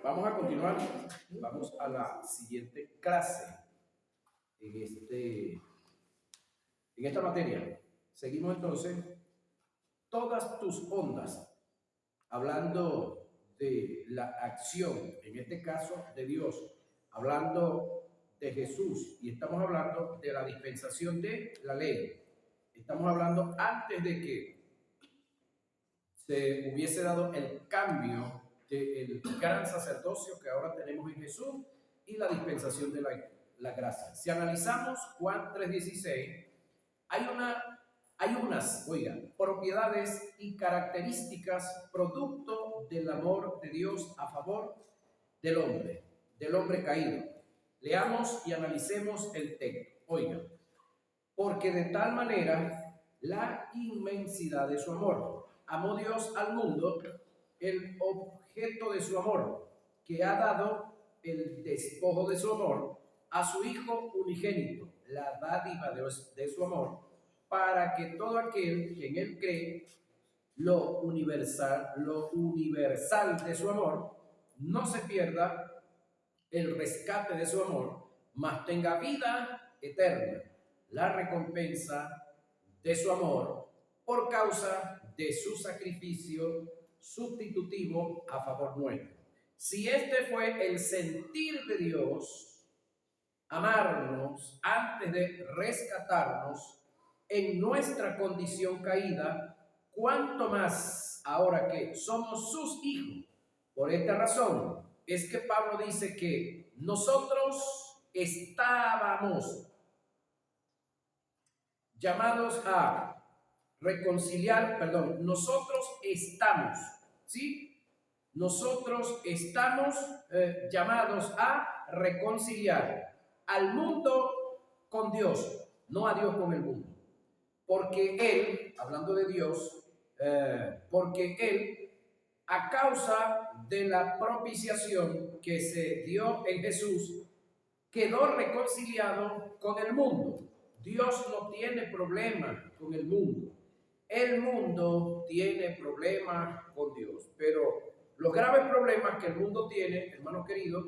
Vamos a continuar. Vamos a la siguiente clase en esta materia. Seguimos entonces todas tus ondas, hablando de la acción, en este caso de Dios, hablando de Jesús, y estamos hablando de la dispensación de la ley. Estamos hablando antes de que se hubiese dado el cambio del gran sacerdocio que ahora tenemos en Jesús y la dispensación de la gracia. Si analizamos Juan 3:16, hay unas propiedades y características producto del amor de Dios a favor del hombre caído. Leamos y analicemos el texto. Porque de tal manera la inmensidad de su amor amó Dios al mundo, el objeto de su amor, que ha dado el despojo de su amor a su Hijo unigénito, la dádiva de su amor, para que todo aquel que en él cree, lo universal de su amor, no se pierda el rescate de su amor, mas tenga vida eterna, la recompensa de su amor por causa de su sacrificio sustitutivo a favor nuestro. Si este fue el sentir de Dios, amarnos antes de rescatarnos en nuestra condición caída, cuanto más ahora que somos sus hijos. Por esta razón es que Pablo dice que nosotros estábamos llamados a nosotros estamos, ¿sí? Nosotros estamos llamados a reconciliar al mundo con Dios, no a Dios con el mundo. Porque Él, hablando de Dios, porque Él, a causa de la propiciación que se dio en Jesús, quedó reconciliado con el mundo. Dios no tiene problema con el mundo. El mundo tiene problemas con Dios, pero los graves problemas que el mundo tiene, hermanos queridos,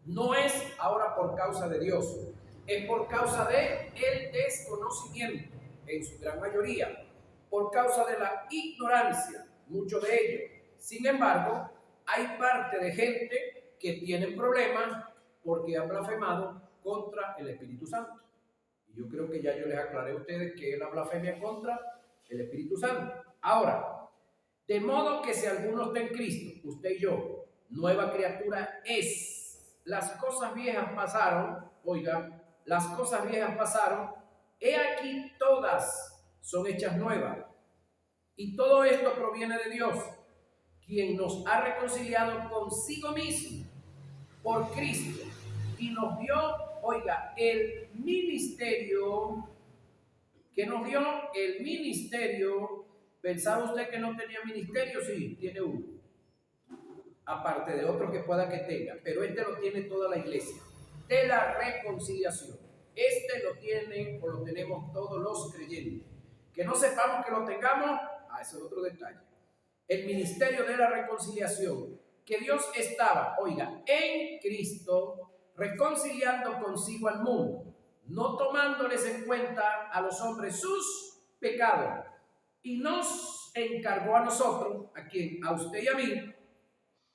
no es ahora por causa de Dios, es por causa de el desconocimiento, en su gran mayoría, por causa de la ignorancia, mucho de ello. Sin embargo, hay parte de gente que tiene problemas porque han blasfemado contra el Espíritu Santo. Y yo creo que ya yo les aclaré a ustedes que es la blasfemia contra el Espíritu Santo. Ahora, de modo que si alguno está en Cristo, usted y yo, nueva criatura es. Las cosas viejas pasaron, las cosas viejas pasaron, he aquí todas son hechas nuevas. Y todo esto proviene de Dios, quien nos ha reconciliado consigo mismo por Cristo y nos dio, el ministerio. ¿Qué nos dio? El ministerio. ¿Pensaba usted que no tenía ministerio? Sí, tiene uno. Aparte de otro que pueda que tenga, pero este lo tiene toda la iglesia. De la reconciliación. Este lo tienen o lo tenemos todos los creyentes. Que no sepamos que lo tengamos, ese es otro detalle. El ministerio de la reconciliación. Que Dios estaba, en Cristo, reconciliando consigo al mundo, no tomándoles en cuenta a los hombres sus pecados, y nos encargó a nosotros, a usted y a mí,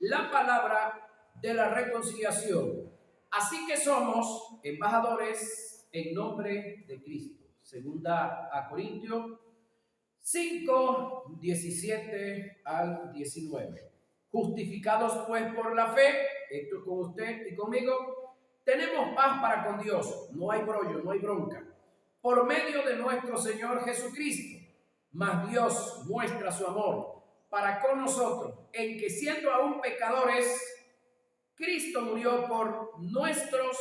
la palabra de la reconciliación. Así que somos embajadores en nombre de Cristo. Segunda a Corintios 5, 17 al 19. Justificados pues por la fe, esto es con usted y conmigo, tenemos paz para con Dios, no hay brollo, no hay bronca, por medio de nuestro Señor Jesucristo. Mas Dios muestra su amor para con nosotros, en que siendo aún pecadores, Cristo murió por nosotros,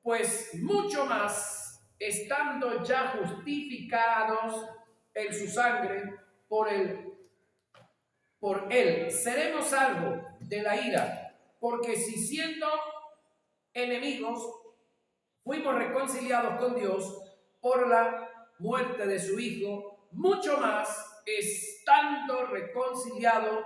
pues mucho más, estando ya justificados en su sangre, por él seremos salvos de la ira, porque si siendo enemigos fuimos reconciliados con Dios por la muerte de su Hijo, mucho más estando reconciliados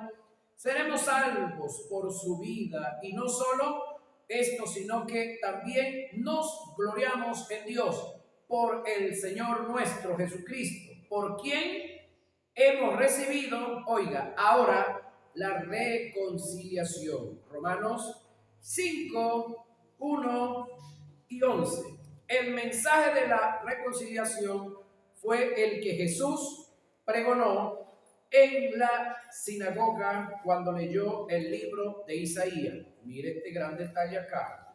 seremos salvos por su vida. Y no solo esto, sino que también nos gloriamos en Dios por el Señor nuestro Jesucristo, por quien hemos recibido, oiga, ahora la reconciliación. Romanos 5, 1 y 11. El mensaje de la reconciliación fue el que Jesús pregonó en la sinagoga cuando leyó el libro de Isaías. Mire este gran detalle acá.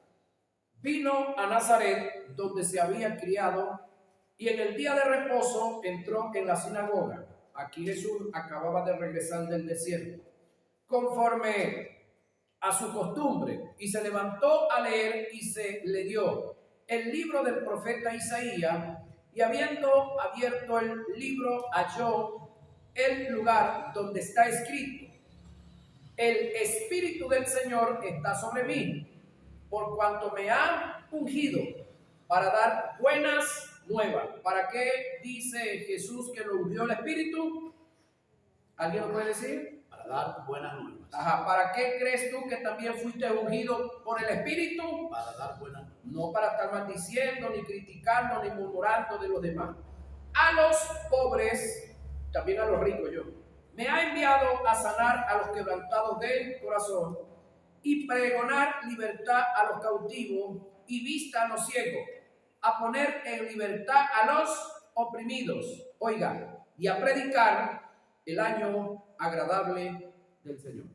Vino a Nazaret, donde se había criado, y en el día de reposo entró en la sinagoga. Aquí Jesús acababa de regresar del desierto, conforme a su costumbre, y se levantó a leer, y se le dio el libro del profeta Isaías, y habiendo abierto el libro, halló el lugar donde está escrito: el Espíritu del Señor está sobre mí, por cuanto me ha ungido para dar buenas nuevas. ¿Para qué dice Jesús que lo ungió el Espíritu? ¿Alguien lo puede decir? Para dar buenas nuevas. Ajá, ¿para qué crees tú que también fuiste ungido por el Espíritu? Para dar buenas nuevas. No para estar maldiciendo, ni criticando, ni murmurando de los demás. A los pobres, también a los ricos yo. Me ha enviado a sanar a los quebrantados del corazón y pregonar libertad a los cautivos y vista a los ciegos, a poner en libertad a los oprimidos, oiga, y a predicar el año agradable del Señor.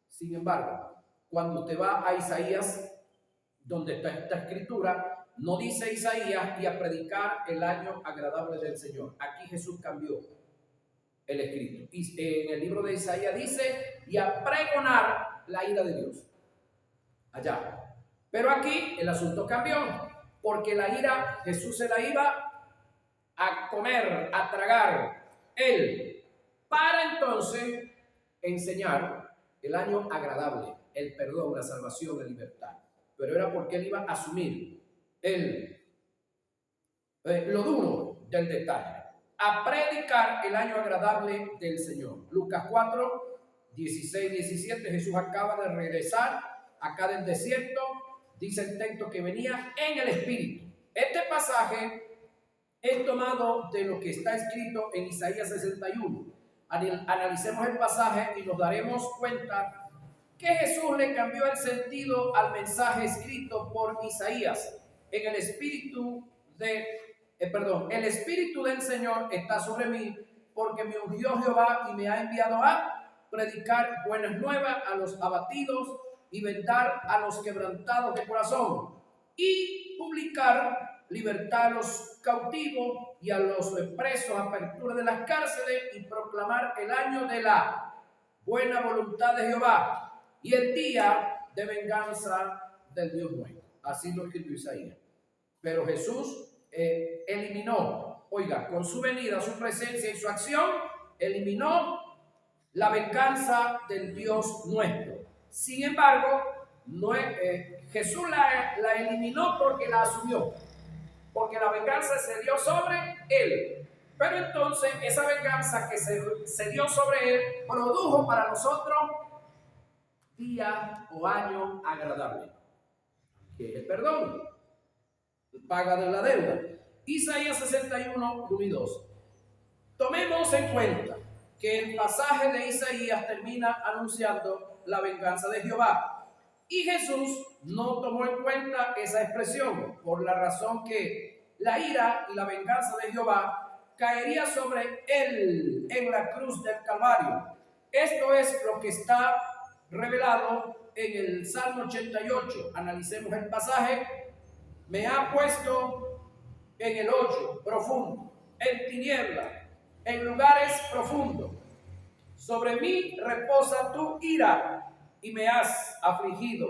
Sin embargo, cuando usted va a Isaías, donde está esta escritura, no dice Isaías y a predicar el año agradable del Señor. Aquí Jesús cambió el escrito. Y en el libro de Isaías dice, y a pregonar la ira de Dios. Allá. Pero aquí el asunto cambió, porque la ira Jesús se la iba a comer, a tragar él, para entonces enseñar el año agradable, el perdón, la salvación, la libertad. Pero era porque él iba a asumir lo duro del detalle, a predicar el año agradable del Señor. Lucas 4, 16, 17, Jesús acaba de regresar acá del desierto, dice el texto que venía en el Espíritu. Este pasaje es tomado de lo que está escrito en Isaías 61. Analicemos el pasaje y nos daremos cuenta que Jesús le cambió el sentido al mensaje escrito por Isaías. En el Espíritu el Espíritu del Señor está sobre mí, porque me ungió Jehová y me ha enviado a predicar buenas nuevas a los abatidos y vendar a los quebrantados de corazón y publicar libertad a los cautivos y a los presos, apertura de las cárceles y proclamar el año de la buena voluntad de Jehová y el día de venganza del Dios nuestro. Así lo escribió Isaías. Pero Jesús eliminó, oiga, con su venida, su presencia y su acción, eliminó la venganza del Dios nuestro. Sin embargo, Jesús la eliminó porque la asumió, porque la venganza se dio sobre él. Pero entonces esa venganza que se dio sobre él produjo para nosotros día o año agradable, que es el perdón, paga de la deuda. Isaías 61, 1 y 2. Tomemos en cuenta que el pasaje de Isaías termina anunciando la venganza de Jehová. Y Jesús no tomó en cuenta esa expresión, por la razón que la ira y la venganza de Jehová caería sobre él en la cruz del Calvario. Esto es lo que está revelado en el Salmo 88. Analicemos el pasaje. Me ha puesto en el hoyo profundo, en tinieblas, en lugares profundos. Sobre mí reposa tu ira y me has afligido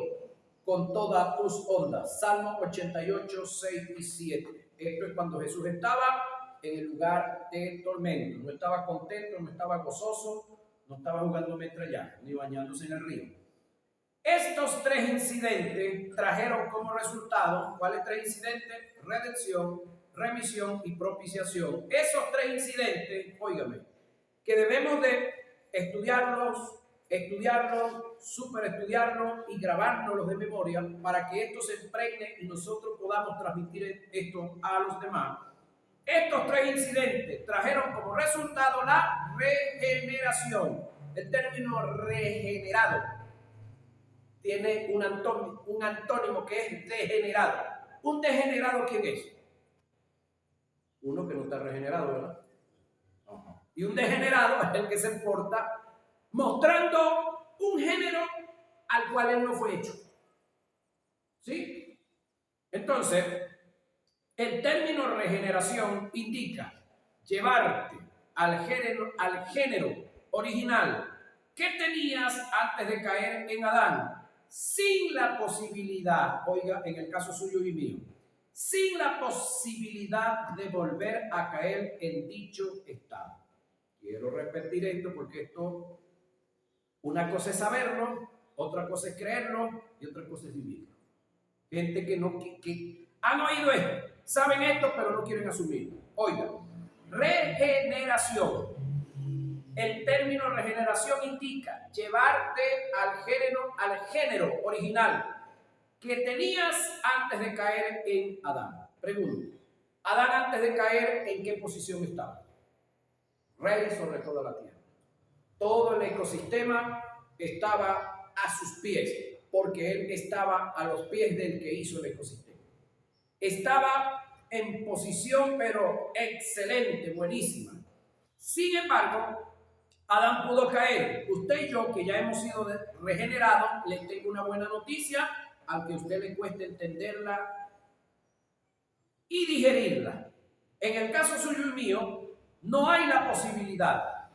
con todas tus ondas. Salmo 88, 6 y 7. Esto es cuando Jesús estaba en el lugar de tormento. No estaba contento, no estaba gozoso, no estaba jugando metralla, ni bañándose en el río. Estos tres incidentes trajeron como resultado, ¿cuáles tres incidentes? Redención, remisión y propiciación. Esos tres incidentes, óigame, que debemos de estudiarlos, estudiarlo, super estudiarlo y grabárnoslo de memoria para que esto se impregne y nosotros podamos transmitir esto a los demás. Estos tres incidentes trajeron como resultado la regeneración. El término regenerado tiene un antónimo que es degenerado. ¿Un degenerado quién es? Uno que no está regenerado, ¿verdad? Y un degenerado es el que se porta mostrando un género al cual él no fue hecho. ¿Sí? Entonces, el término regeneración indica llevarte al género original que tenías antes de caer en Adán, sin la posibilidad, oiga, en el caso suyo y mío, sin la posibilidad de volver a caer en dicho estado. Quiero repetir esto porque esto, una cosa es saberlo, otra cosa es creerlo y otra cosa es vivirlo. Gente que han oído esto, saben esto, pero no quieren asumirlo. Oiga, regeneración. El término regeneración indica llevarte al género original que tenías antes de caer en Adán. Pregunto, Adán antes de caer, ¿en qué posición estaba? Rey sobre toda la tierra. Todo el ecosistema estaba a sus pies, porque él estaba a los pies del que hizo el ecosistema. Estaba en posición, pero excelente, buenísima. Sin embargo, Adán pudo caer. Usted y yo, que ya hemos sido regenerados, les tengo una buena noticia, aunque a usted le cueste entenderla y digerirla. En el caso suyo y mío, no hay la posibilidad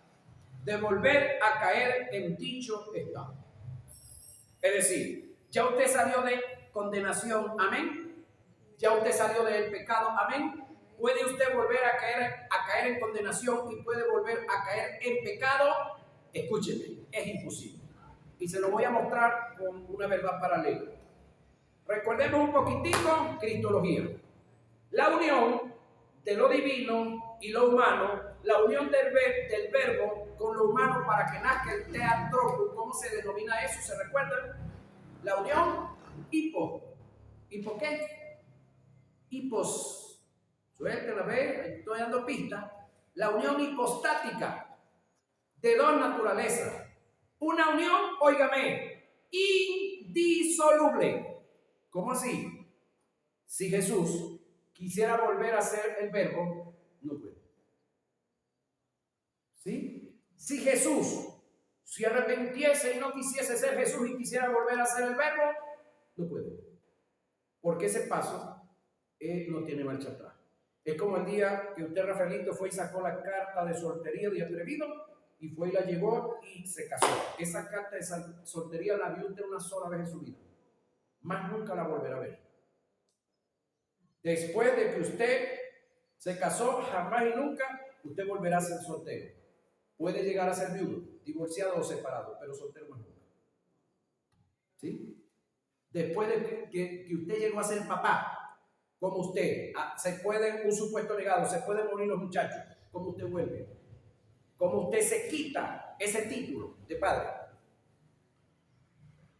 de volver a caer en dicho estado. Es decir, ya usted salió de condenación, amén. Ya usted salió del pecado, amén. ¿Puede usted volver a caer en condenación y puede volver a caer en pecado? Escúcheme, es imposible. Y se lo voy a mostrar con una verdad paralela. Recordemos un poquitico cristología. La unión de lo divino y lo humano, la unión del verbo con lo humano para que nazca el teatro. ¿Cómo se denomina eso? ¿Se recuerdan? La unión hipo. ¿Hipo qué? Hipos. Suerte la ve, estoy dando pistas. La unión hipostática de dos naturalezas. Una unión, óigame, indisoluble. ¿Cómo así? Si Jesús quisiera volver a ser el verbo, no puede. ¿Sí? Si Jesús se arrepintiese y no quisiese ser Jesús y quisiera volver a ser el verbo, no puede. Porque ese paso no tiene marcha atrás. Es como el día que usted, Rafaelito, fue y sacó la carta de soltería de atrevido y fue y la llevó y se casó. Esa carta de soltería la vio usted una sola vez en su vida. Más nunca la volverá a ver. Después de que usted se casó, jamás y nunca usted volverá a ser soltero. Puede llegar a ser viudo, divorciado o separado, pero soltero más nunca. ¿Sí? Después de que usted llegó a ser papá, como usted, un supuesto legado, se pueden morir los muchachos, como usted vuelve, como usted se quita ese título de padre.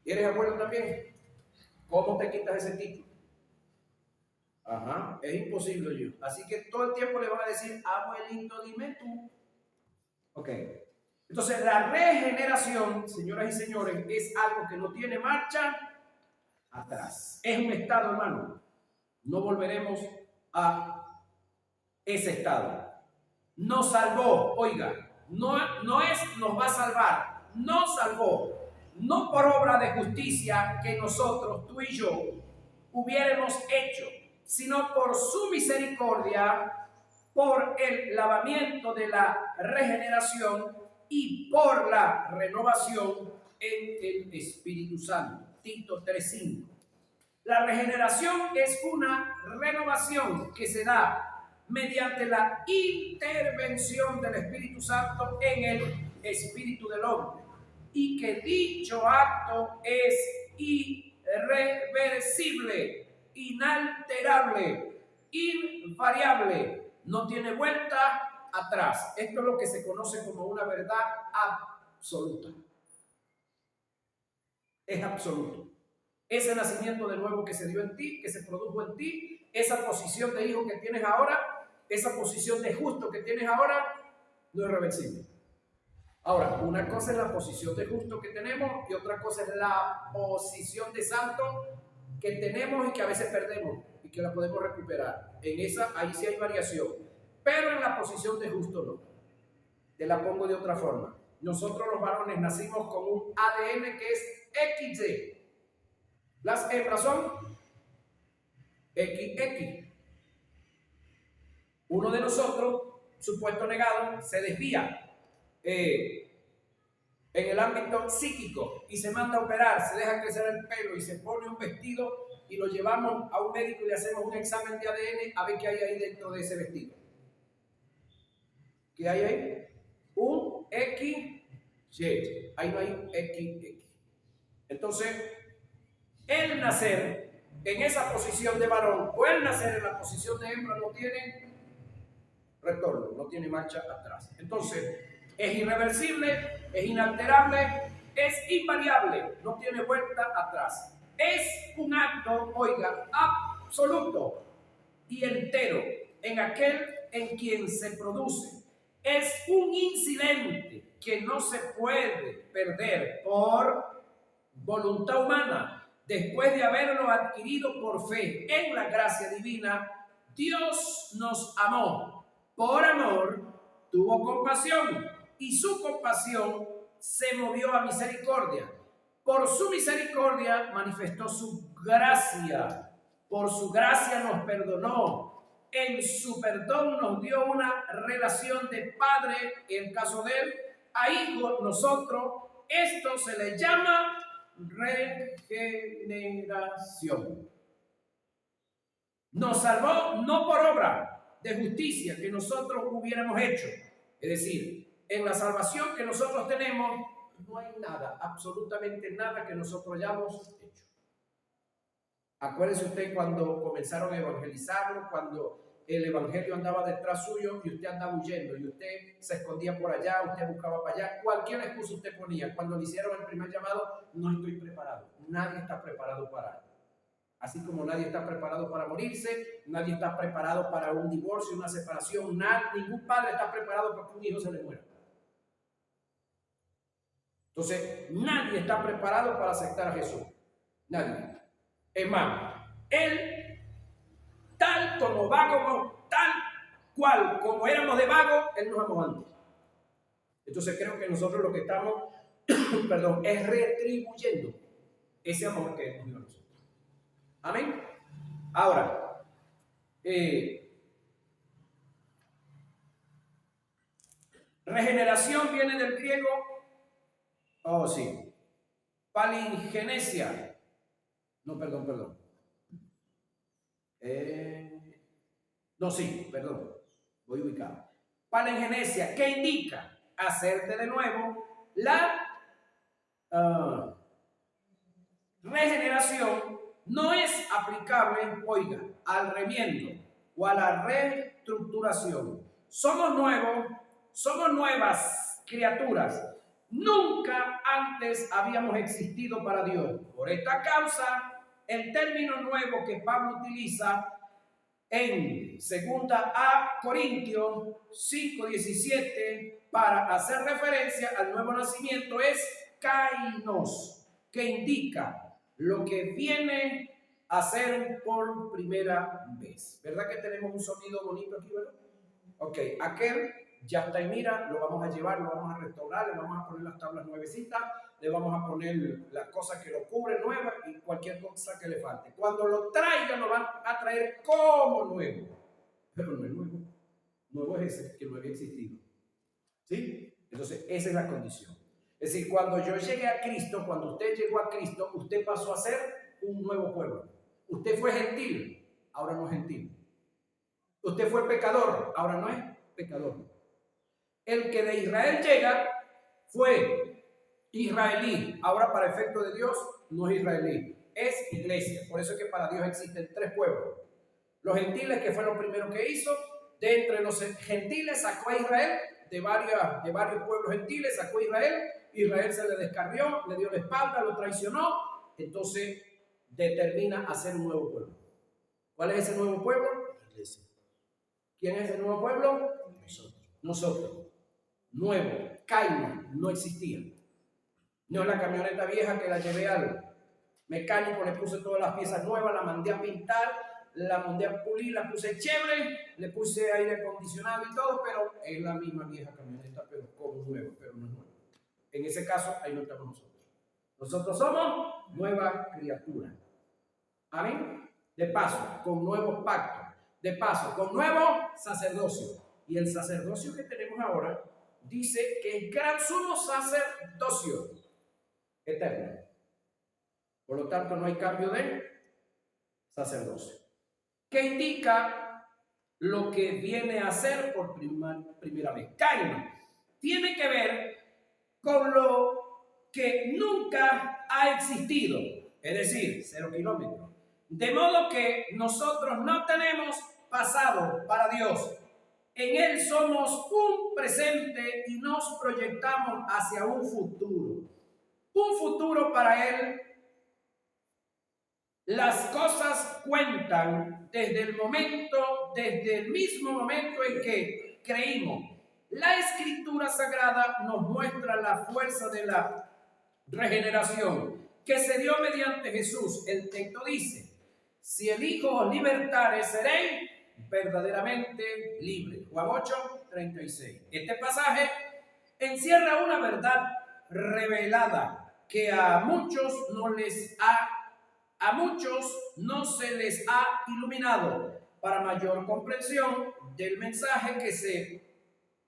¿Y eres abuelo también? ¿Cómo te quitas ese título? Ajá, es imposible yo. Así que todo el tiempo le van a decir, abuelito, dime tú. Ok. Entonces, la regeneración, señoras y señores, es algo que no tiene marcha atrás. Es un estado, hermano. No volveremos a ese estado. Nos salvó, oiga, no es nos va a salvar, nos salvó, no por obra de justicia que nosotros, tú y yo, hubiéramos hecho, sino por su misericordia, por el lavamiento de la regeneración y por la renovación en el Espíritu Santo. Tito 3:5. La regeneración es una renovación que se da mediante la intervención del Espíritu Santo en el espíritu del hombre, y que dicho acto es irreversible, inalterable, invariable, no tiene vuelta atrás. Esto es lo que se conoce como una verdad absoluta. es absoluto. Ese nacimiento de nuevo que se dio en ti, que se produjo en ti, esa posición de hijo que tienes ahora, esa posición de justo que tienes ahora, no es reversible. Ahora, una cosa es la posición de justo que tenemos y otra cosa es la posición de santo que tenemos y que a veces perdemos y que la podemos recuperar. En esa, ahí sí hay variación. Pero en la posición de justo no. Te la pongo de otra forma. Nosotros los varones nacimos con un ADN que es XY. Las hembras son XX. Uno de nosotros, supuesto negado, se desvía en el ámbito psíquico y se manda a operar, se deja crecer el pelo y se pone un vestido y lo llevamos a un médico y le hacemos un examen de ADN a ver qué hay ahí dentro de ese vestido. ¿Qué hay ahí? Un XY. Ahí no hay XX. Entonces, el nacer en esa posición de varón o el nacer en la posición de hembra no tiene retorno, no tiene marcha atrás. Entonces, es irreversible, es inalterable, es invariable, no tiene vuelta atrás. Es un acto, oiga, absoluto y entero en aquel en quien se produce. Es un incidente que no se puede perder por voluntad humana. Después de haberlo adquirido por fe en la gracia divina, Dios nos amó. Por amor, tuvo compasión y su compasión se movió a misericordia. Por su misericordia manifestó su gracia. Por su gracia nos perdonó. En su perdón nos dio una relación de padre, en el caso de él, a hijo, nosotros. Esto se le llama regeneración. Nos salvó no por obra de justicia que nosotros hubiéramos hecho. Es decir, en la salvación que nosotros tenemos, no hay nada, absolutamente nada que nosotros hayamos hecho. Acuérdese usted cuando comenzaron a evangelizarlo, cuando el evangelio andaba detrás suyo y usted andaba huyendo y usted se escondía por allá, usted buscaba para allá, cualquier excusa usted ponía. Cuando le hicieron el primer llamado, no estoy preparado. Nadie está preparado para él. Así como nadie está preparado para morirse, nadie está preparado para un divorcio, una separación, ningún padre está preparado para que un hijo se le muera. Entonces, nadie está preparado para aceptar a Jesús. Nadie. Es más, él, tal como vago, tal cual como éramos de vago, él nos amó antes. Entonces creo que nosotros lo que estamos, perdón, es retribuyendo ese amor que él nos dio a nosotros. Amén. Ahora, regeneración viene del griego, palingenesia. No, perdón. Voy ubicado. Palingenesia, ¿qué indica? Hacerte de nuevo. La regeneración no es aplicable, oiga, al remiendo o a la reestructuración. Somos nuevos, somos nuevas criaturas. Nunca antes habíamos existido para Dios. Por esta causa, el término nuevo que Pablo utiliza en 2 Corintios 5:17 para hacer referencia al nuevo nacimiento es kainos, que indica lo que viene a ser por primera vez. ¿Verdad que tenemos un sonido bonito aquí, verdad? Ok, aquel ya está y mira, lo vamos a llevar, lo vamos a restaurar, le vamos a poner las tablas nuevecitas, le vamos a poner las cosas que lo cubren nuevas y cualquier cosa que le falte. Cuando lo traigan, lo van a traer como nuevo. Pero no es nuevo. Nuevo es ese, que no había existido. ¿Sí? Entonces, esa es la condición. Es decir, cuando yo llegué a Cristo, cuando usted llegó a Cristo, usted pasó a ser un nuevo pueblo. Usted fue gentil, ahora no es gentil. Usted fue pecador, ahora no es pecador. El que de Israel llega fue israelí, ahora para efecto de Dios no es israelí, es iglesia. Por eso es que para Dios existen tres pueblos. Los gentiles, que fue lo primero que hizo, de entre los gentiles sacó a Israel, de varios pueblos gentiles sacó a Israel, Israel se le descarrió, le dio la espalda, lo traicionó, entonces determina hacer un nuevo pueblo. ¿Cuál es ese nuevo pueblo? La iglesia. ¿Quién es ese nuevo pueblo? Nosotros. Nosotros. Nuevo. Caino no existía. No es la camioneta vieja que la llevé al mecánico, le puse todas las piezas nuevas, la mandé a pintar, la mandé a pulir, la puse chévere, le puse aire acondicionado y todo, pero es la misma vieja camioneta, pero como nueva, pero no es nueva. En ese caso, ahí no estamos nosotros. Nosotros somos nueva criatura. Amén. De paso, con nuevo pacto. De paso, con nuevo sacerdocio. Y el sacerdocio que tenemos ahora dice que el gran sumo sacerdocio eterno. Por lo tanto, no hay cambio de sacerdocio. ¿Qué indica lo que viene a hacer por primera vez? Caino tiene que ver con lo que nunca ha existido, es decir, 0 kilómetros. De modo que nosotros no tenemos pasado para Dios. En Él somos un presente y nos proyectamos hacia un futuro. Un futuro para Él. Las cosas cuentan desde el mismo momento en que creímos. La Escritura Sagrada nos muestra la fuerza de la regeneración que se dio mediante Jesús. El texto dice: si el Hijo os libertare, seréis verdaderamente libres. Juan 8:36. Este pasaje encierra una verdad revelada que a muchos no se les ha iluminado para mayor comprensión del mensaje que se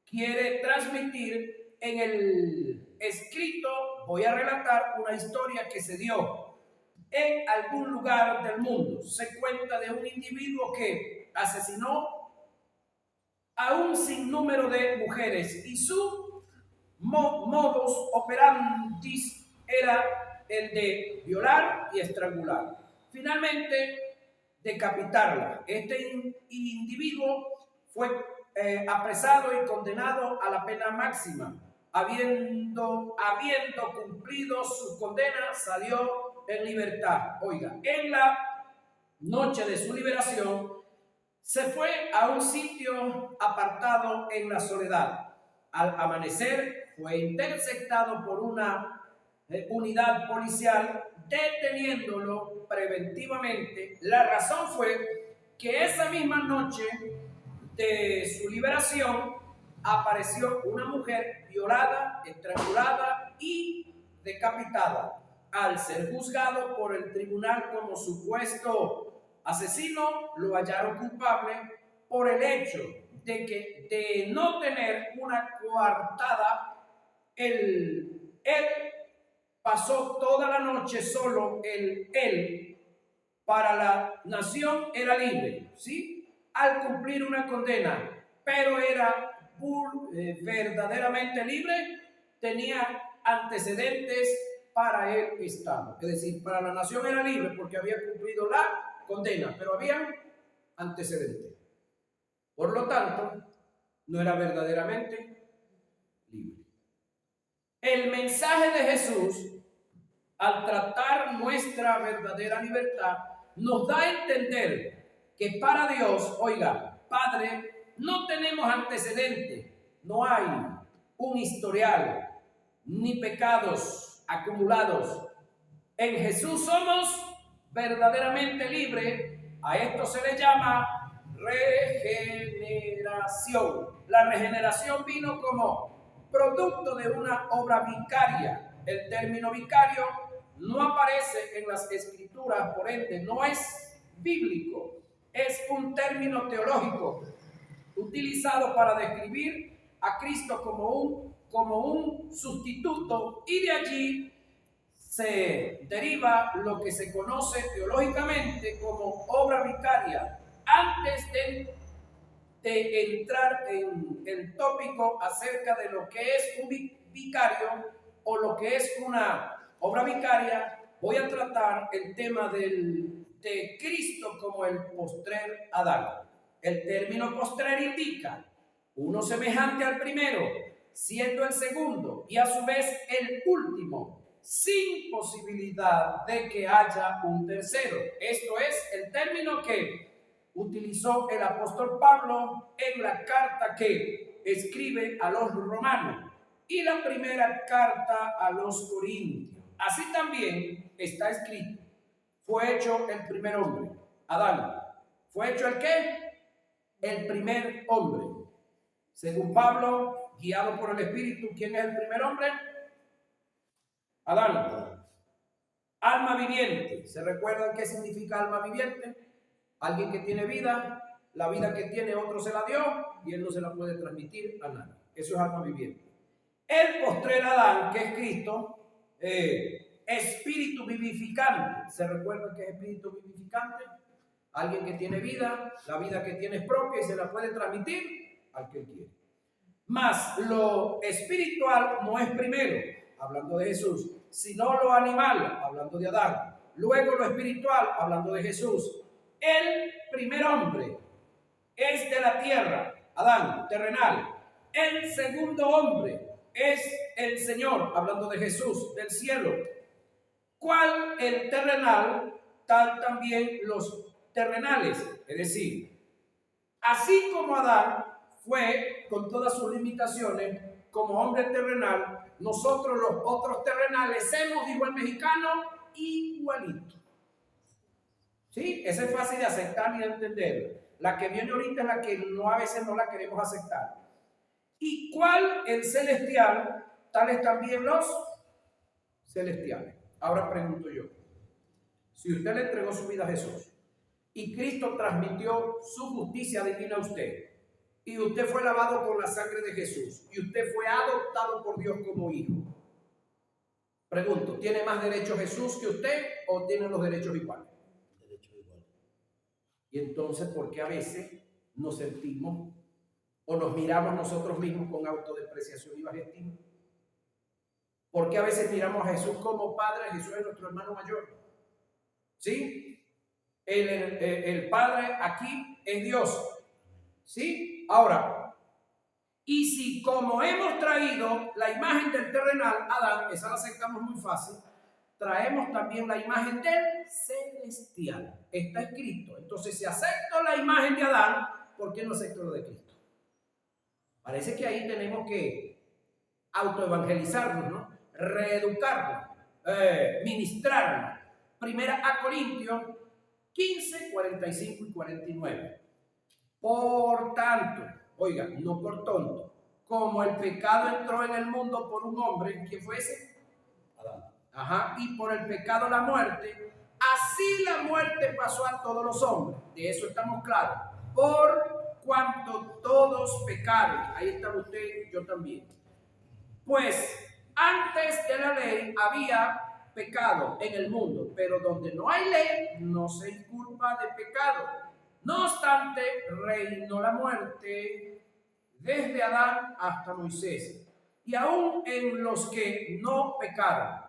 quiere transmitir. En el escrito voy a relatar una historia que se dio en algún lugar del mundo. Se cuenta de un individuo que asesinó a un sinnúmero de mujeres y su modus operandi era el de violar y estrangular. Finalmente, decapitarla. Este individuo fue apresado y condenado a la pena máxima. Habiendo cumplido su condena, salió en libertad. Oiga, en la noche de su liberación, se fue a un sitio apartado en la soledad. Al amanecer, fue interceptado por una unidad policial, deteniéndolo preventivamente. La razón fue que esa misma noche de su liberación apareció una mujer violada, estrangulada y decapitada. Al ser juzgado por el tribunal como supuesto asesino, lo hallaron culpable por el hecho de no tener una coartada. Él pasó toda la noche solo. Él para la nación era libre, ¿sí? Al cumplir una condena, pero era verdaderamente libre, tenía antecedentes para el Estado. Es decir, para la nación era libre porque había cumplido la condena, pero había antecedentes. Por lo tanto, no era verdaderamente libre. El mensaje de Jesús, al tratar nuestra verdadera libertad, nos da a entender que para Dios, oiga, Padre, no tenemos antecedentes, no hay un historial, ni pecados acumulados. En Jesús somos verdaderamente libres. A esto se le llama regeneración. La regeneración vino como producto de una obra vicaria. El término vicario no aparece en las escrituras, por ende no es bíblico. Es un término teológico utilizado para describir a Cristo como un sustituto, y de allí se deriva lo que se conoce teológicamente como obra vicaria. Antes de entrar en el tópico acerca de lo que es un vicario o lo que es una obra vicaria, voy a tratar el tema de Cristo como el postrer Adán. El término postrer indica uno semejante al primero, siendo el segundo y a su vez el último, sin posibilidad de que haya un tercero. Esto es el término que utilizó el apóstol Pablo en la carta que escribe a los romanos y la primera carta a los corintios. Así también está escrito: fue hecho el primer hombre, Adán. ¿Fue hecho el qué? El primer hombre. Según Pablo, guiado por el Espíritu, ¿quién es el primer hombre? Adán. Alma viviente. ¿Se recuerdan qué significa alma viviente? Alguien que tiene vida, la vida que tiene otro se la dio y él no se la puede transmitir a nadie. Eso es alma viviente. El postrer Adán, que es Cristo, espíritu vivificante. ¿Se recuerdan qué es espíritu vivificante? Alguien que tiene vida, la vida que tiene es propia y se la puede transmitir al que él quiere. Mas lo espiritual no es primero, hablando de Jesús, sino lo animal, hablando de Adán. Luego lo espiritual, hablando de Jesús. El primer hombre es de la tierra, Adán, terrenal. El segundo hombre es el Señor, hablando de Jesús, del cielo. Cual el terrenal, tal también los terrenales. Es decir, así como Adán fue con todas sus limitaciones como hombre terrenal, nosotros los otros terrenales somos, dijo el mexicano, igualito. ¿Sí? Esa es fácil de aceptar y de entender. La que viene ahorita es la que a veces no la queremos aceptar. ¿Y cuál? El celestial, tales también los celestiales. Ahora pregunto yo, si usted le entregó su vida a Jesús y Cristo transmitió su justicia divina a usted, y usted fue lavado con la sangre de Jesús, y usted fue adoptado por Dios como hijo, pregunto, ¿tiene más derechos Jesús que usted o tienen los derechos iguales? Derechos iguales. Y entonces, ¿por qué a veces nos sentimos o nos miramos nosotros mismos con autodepreciación y baja estima? ¿Por qué a veces miramos a Jesús como Padre? Jesús es nuestro hermano mayor. ¿Sí? El Padre aquí es Dios. ¿Sí? Ahora, y si como hemos traído la imagen del terrenal, Adán, esa la aceptamos muy fácil, traemos también la imagen del celestial. Está escrito. Entonces, si acepto la imagen de Adán, ¿por qué no acepto lo de Cristo? Parece que ahí tenemos que autoevangelizarnos, ¿no? Reeducarnos, ministrarnos. Primera a Corintios 15, 45 y 49. Por tanto, oiga, no por tonto, como el pecado entró en el mundo por un hombre, ¿quién fue ese? Adán. Ajá, y por el pecado la muerte, así la muerte pasó a todos los hombres. De eso estamos claros. Por cuanto todos pecaron, ahí está usted, yo también. Pues antes de la ley había pecado en el mundo, pero donde no hay ley no se inculpa de pecado. No obstante, reinó la muerte desde Adán hasta Moisés, y aún en los que no pecaron,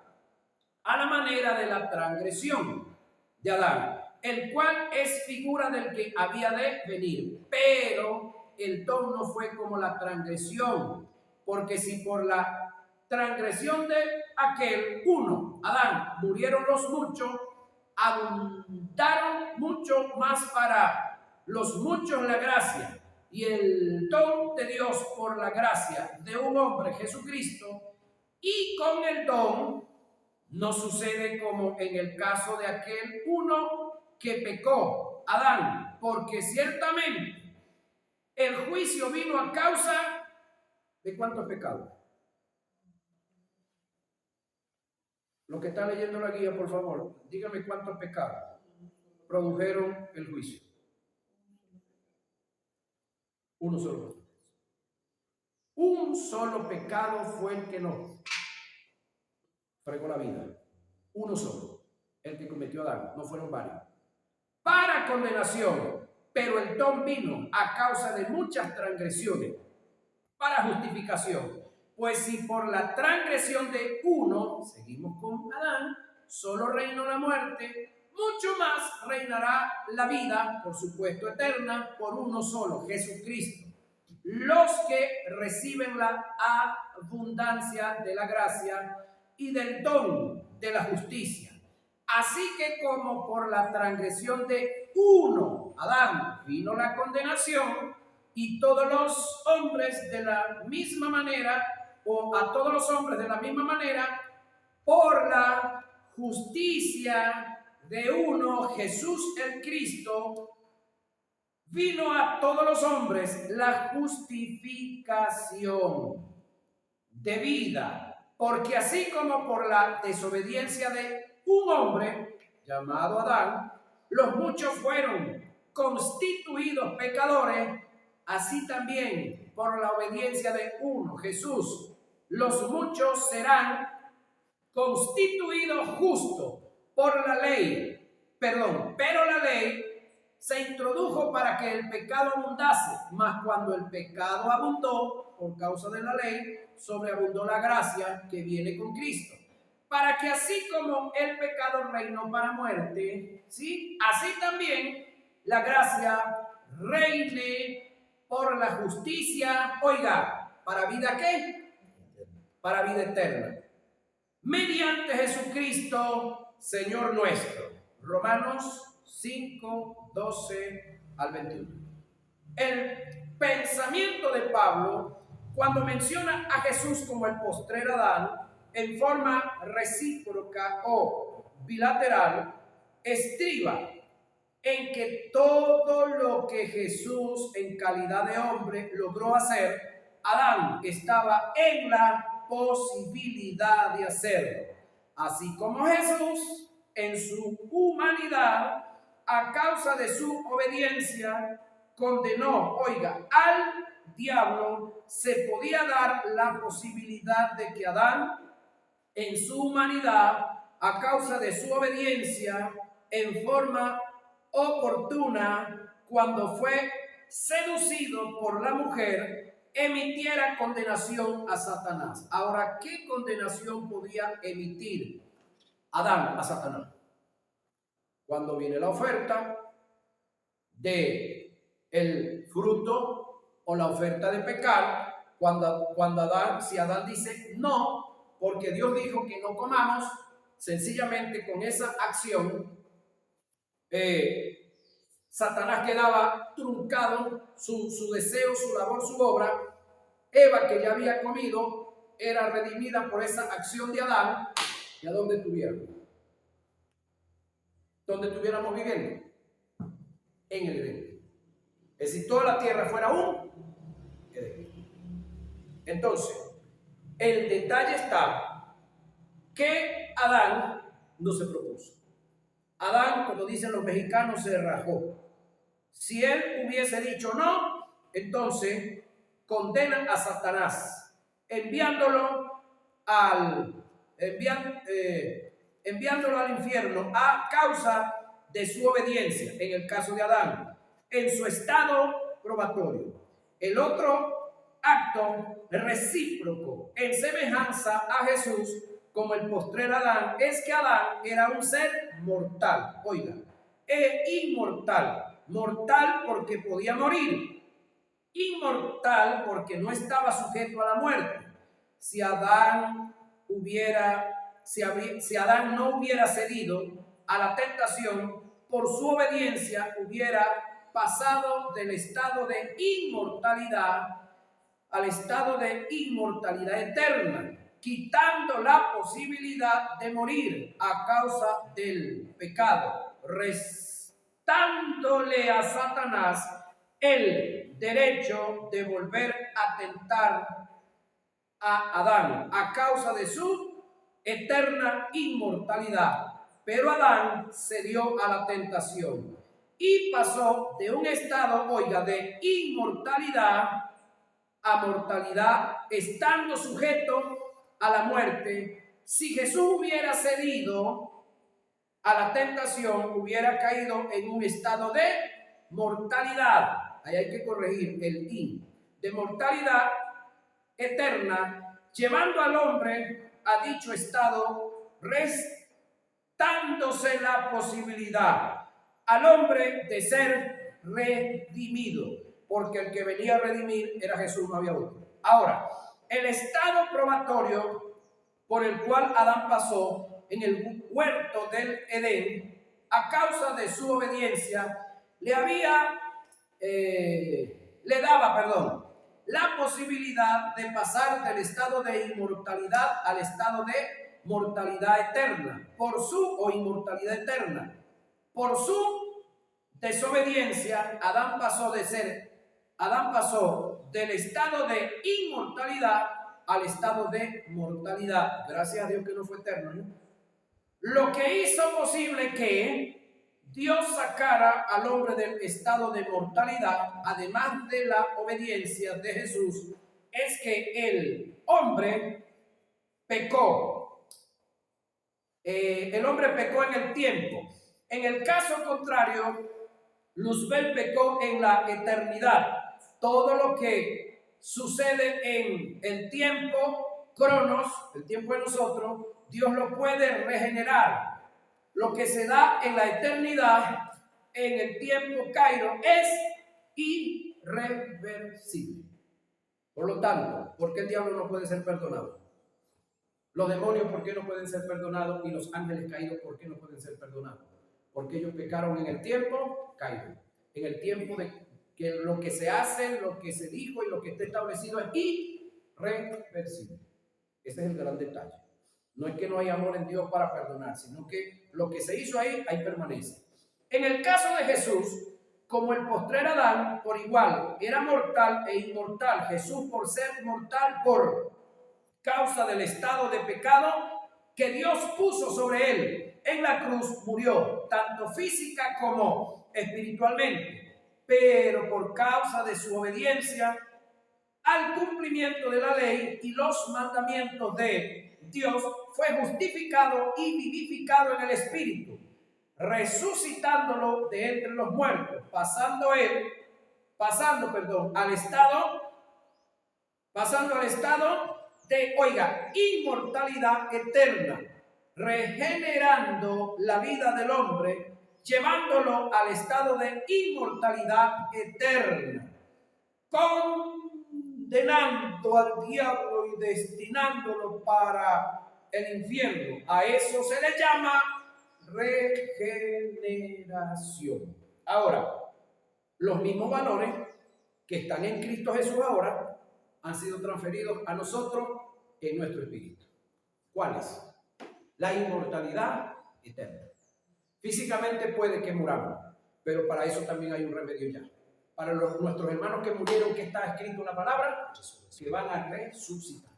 a la manera de la transgresión de Adán, el cual es figura del que había de venir. Pero el don no fue como la transgresión, porque si por la transgresión de aquel uno, Adán, murieron los muchos, abundaron mucho más para los muchos la gracia y el don de Dios por la gracia de un hombre, Jesucristo. Y con el don no sucede como en el caso de aquel uno que pecó, Adán, porque ciertamente el juicio vino a causa de cuántos pecados. Lo que está leyendo la guía, por favor, dígame cuántos pecados produjeron el juicio. Uno solo. Un solo pecado fue el que no fregó la vida. Uno solo, el que cometió Adán, no fueron varios. Para condenación, pero el don vino a causa de muchas transgresiones para justificación. Pues si por la transgresión de uno, seguimos con Adán, solo reinó la muerte, mucho más reinará la vida, por supuesto eterna, por uno solo, Jesucristo. los que reciben la abundancia de la gracia y del don de la justicia. Así que como por la transgresión de uno, Adán, vino la condenación, y todos los hombres de la misma manera, o a todos los hombres de la misma manera, por la justicia de uno, Jesús el Cristo, vino a todos los hombres la justificación de vida, porque así como por la desobediencia de un hombre llamado Adán, los muchos fueron constituidos pecadores, así también por la obediencia de uno, Jesús, los muchos serán constituidos justos por la ley, pero la ley se introdujo para que el pecado abundase, mas cuando el pecado abundó por causa de la ley, sobreabundó la gracia que viene con Cristo, para que así como el pecado reinó para muerte, ¿sí?, así también la gracia reine por la justicia, oiga, ¿para vida qué? Para vida eterna, mediante Jesucristo, Señor nuestro. Romanos 5, 12 al 21. El pensamiento de Pablo, cuando menciona a Jesús como el postrer Adán, en forma recíproca o bilateral, estriba en que todo lo que Jesús en calidad de hombre logró hacer, Adán estaba en la posibilidad de hacerlo, así como Jesús en su humanidad, a causa de su obediencia, condenó, oiga, al diablo. Se podía dar la posibilidad de que Adán en su humanidad, a causa de su obediencia, en forma oportuna, cuando fue seducido por la mujer, emitiera condenación a Satanás. Ahora, ¿qué condenación podía emitir Adán a Satanás? Cuando viene la oferta de el fruto o la oferta de pecar, si Adán dice no, porque Dios dijo que no comamos, sencillamente con esa acción, Satanás quedaba truncado, su deseo, su labor, su obra. Eva, que ya había comido, era redimida por esa acción de Adán. ¿Y a dónde estuviéramos? ¿Dónde estuviéramos viviendo? En el Edén. Es decir, toda la tierra fuera un Edén. Entonces, el detalle está que Adán no se propuso. Adán, como dicen los mexicanos, se rajó. Si él hubiese dicho no, entonces condenan a Satanás, enviándolo al infierno a causa de su obediencia, en el caso de Adán, en su estado probatorio. El otro acto recíproco en semejanza a Jesús como el postrer Adán es que Adán era un ser mortal, oiga, inmortal, mortal porque podía morir, inmortal porque no estaba sujeto a la muerte. Si Adán no hubiera cedido a la tentación, por su obediencia hubiera pasado del estado de inmortalidad al estado de inmortalidad eterna, quitando la posibilidad de morir a causa del pecado, restándole a Satanás el derecho de volver a tentar a Adán a causa de su eterna inmortalidad. Pero Adán cedió a la tentación y pasó de un estado, oiga, de inmortalidad a mortalidad, estando sujeto a la muerte. Si Jesús hubiera cedido a la tentación, hubiera caído en un estado de mortalidad. Ahí hay que corregir el de mortalidad eterna, llevando al hombre a dicho estado, restándose la posibilidad al hombre de ser redimido. porque el que venía a redimir era Jesús, no había otro. Ahora, el estado probatorio por el cual Adán pasó en el huerto del Edén, a causa de su obediencia, le daba la posibilidad de pasar del estado de inmortalidad al estado de mortalidad eterna, o inmortalidad eterna. Por su desobediencia, Adán pasó del estado de inmortalidad al estado de mortalidad. Gracias a Dios que no fue eterno, ¿no? Lo que hizo posible que Dios sacara al hombre del estado de mortalidad, además de la obediencia de Jesús, es que el hombre pecó. El hombre pecó en el tiempo. En el caso contrario, Luzbel pecó en la eternidad. Todo lo que sucede en el tiempo, Cronos, el tiempo de nosotros, Dios lo puede regenerar. Lo que se da en la eternidad, en el tiempo Cairo, es irreversible. Por lo tanto, ¿por qué el diablo no puede ser perdonado? Los demonios, ¿por qué no pueden ser perdonados? Y los ángeles caídos, ¿por qué no pueden ser perdonados? Porque ellos pecaron en el tiempo caído. En el tiempo de que lo que se hace, lo que se dijo y lo que está establecido es irreversible. Ese es el gran detalle. No es que no hay amor en Dios para perdonar, sino que lo que se hizo ahí permanece. En el caso de Jesús, como el postrer Adán, por igual, era mortal e inmortal. Jesús, por ser mortal por causa del estado de pecado que Dios puso sobre él en la cruz, murió, tanto física como espiritualmente. Pero por causa de su obediencia al cumplimiento de la ley y los mandamientos de Dios, fue justificado y vivificado en el Espíritu, resucitándolo de entre los muertos, pasando al estado de, inmortalidad eterna, regenerando la vida del hombre, llevándolo al estado de inmortalidad eterna, condenando al diablo y destinándolo para el infierno. A eso se le llama regeneración. Ahora, los mismos valores que están en Cristo Jesús ahora han sido transferidos a nosotros en nuestro espíritu. ¿Cuáles? La inmortalidad eterna. Físicamente puede que muramos, pero para eso también hay un remedio ya. Para nuestros hermanos que murieron, que está escrito en la palabra, que van a resucitar.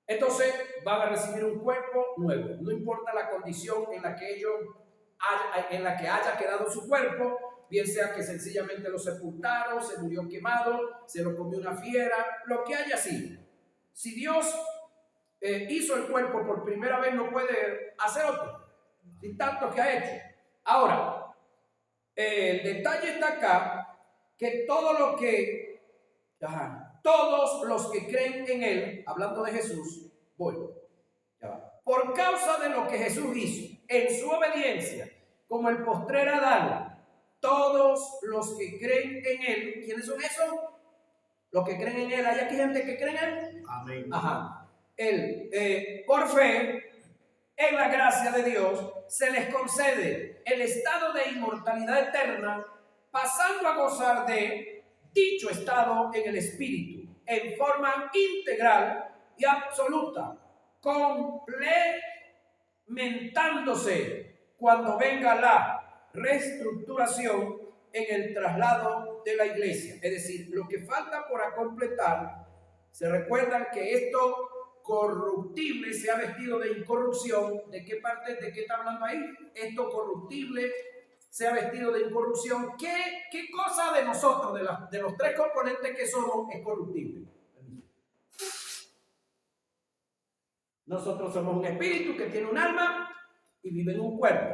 Entonces van a recibir un cuerpo nuevo. No importa la condición en la que haya quedado su cuerpo, bien sea que sencillamente lo sepultaron, se murió quemado, se lo comió una fiera, lo que haya sido. Si Dios hizo el cuerpo por primera vez, no puede hacer otro, sin tanto que ha hecho. Ahora, el detalle está acá, que todos los que creen en Él, hablando de Jesús, por causa de lo que Jesús hizo, en su obediencia, como el postrer Adán, todos los que creen en Él, ¿quiénes son esos? Los que creen en Él. ¿Hay aquí gente que cree en Él? Amén. Él, por fe, en la gracia de Dios, se les concede el estado de inmortalidad eterna, pasando a gozar de dicho estado en el Espíritu, en forma integral y absoluta, complementándose cuando venga la reestructuración en el traslado de la iglesia. Es decir, lo que falta por completar, se recuerdan que esto corruptible se ha vestido de incorrupción. ¿De qué parte, de qué está hablando ahí? Esto corruptible se ha vestido de incorrupción. ¿Qué cosa de nosotros, de los tres componentes que somos, es corruptible? Nosotros somos un espíritu que tiene un alma y vive en un cuerpo.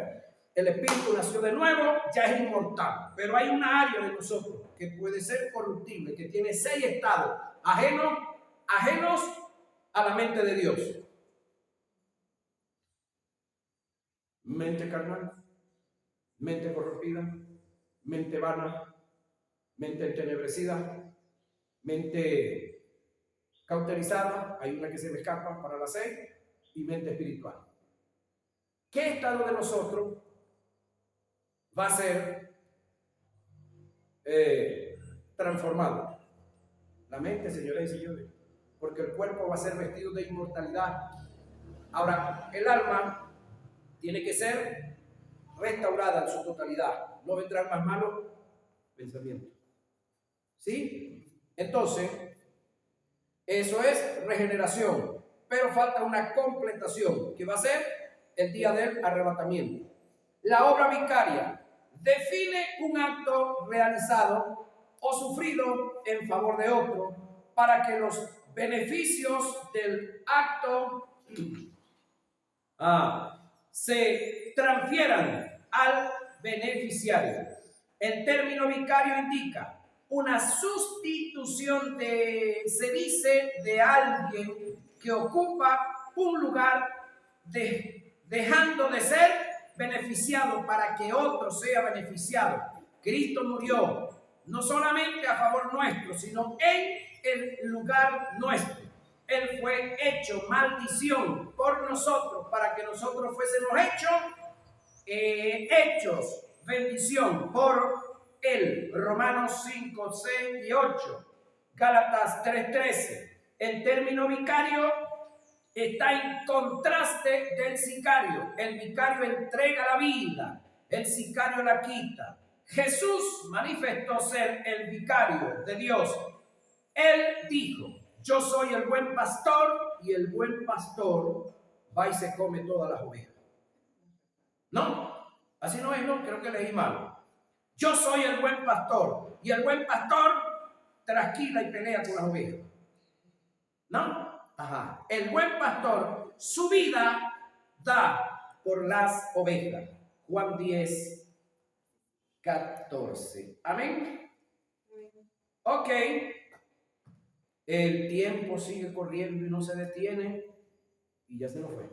El espíritu nació de nuevo, ya es inmortal. Pero hay una área de nosotros que puede ser corruptible, que tiene 6 estados ajenos a la mente de Dios. Mente carnal, mente corrompida, mente vana, mente entenebrecida, mente cauterizada, hay una que se me escapa para la 6, y mente espiritual. ¿Qué estado de nosotros va a ser transformado? La mente, señores y señores, porque el cuerpo va a ser vestido de inmortalidad. Ahora, el alma tiene que ser restaurada en su totalidad. No vendrán más malos pensamientos. ¿Sí? Entonces, eso es regeneración, pero falta una completación, que va a ser el día del arrebatamiento. La obra vicaria define un acto realizado o sufrido en favor de otro para que los beneficios del acto se transfieran al beneficiario. El término vicario indica una sustitución se dice, de alguien que ocupa un lugar dejando de ser beneficiado para que otro sea beneficiado. Cristo murió no solamente a favor nuestro, sino en el lugar nuestro. Él fue hecho maldición por nosotros para que nosotros fuésemos hechos bendición por Él. Romanos 5, 6 y 8. Gálatas 3:13. El término vicario está en contraste del sicario. El vicario entrega la vida, el sicario la quita. Jesús manifestó ser el vicario de Dios. Él dijo: yo soy el buen pastor, y el buen pastor va y se come todas las ovejas. No, así no es, no, creo que leí mal. Yo soy el buen pastor, y el buen pastor trasquila y pelea con las ovejas. ¿No? Ajá. El buen pastor su vida da por las ovejas. Juan 10, 14. Amén. Ok. El tiempo sigue corriendo y no se detiene, y ya se nos fue.